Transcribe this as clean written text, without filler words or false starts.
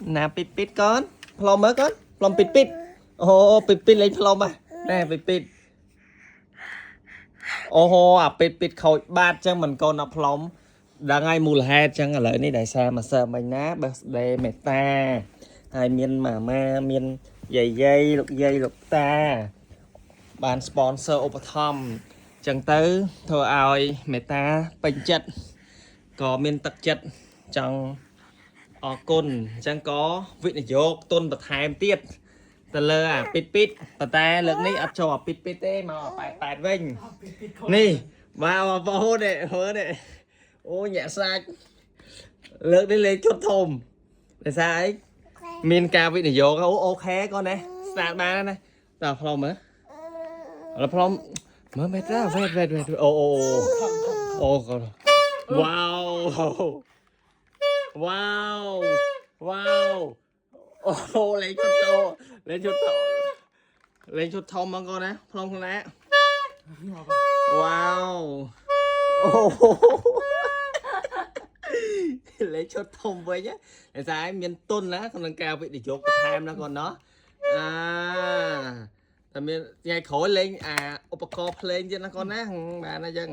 nè pít pít con plom mới con plom pít pít ô pít pít lên plom à nè pít pít ô à pít pít khôi ba chân mình con nó plom đã ngay mùa hè chân ở lạiនេះដែលសារមកសើមិញណា birthday មេតាហើយមានម៉ាម៉ាមានយាយយាយលោកយាយលោកតាបាន sponsor ឧបត្ថម្ភចឹងទៅធ្វើឲ្យមេតាពេញចិត្តក៏មានទឹកចិត្តចង់អរគុណអញ្ចឹងក៏វិនិយោគទុនបន្ថែមទៀតទៅលើអាពីតពីតប៉ុន្តែលើកនេះអត់ចូលអាពីតពីតទេមកប៉ែតវិញនេះមកបងប្អូននេះមើលនេះអូញាក់សាច់លើកនេះលេងជុតធំដោយសារអីមានការវិនិយោគអូខេកូនណាស្តាតបានណាតើផ្លុំមើលឥឡូវផ្លុំមើលមេតាវេតអូកូនវ៉ាវអូលេងជុតធំលេងជុតធំហ្មងកូនណាផ្លុំខ្លួនណាវ៉ាវអូលេងជុតធំវិញណាតែស្អែកមានទុនណាក្នុងការវិនិយោគបន្ថែមណាកូនណោះតែមានថ្ងៃក្រោយលេងអាឧបករណ៍ភ្លេងទៀតណាកូនណាបានអញ្ចឹង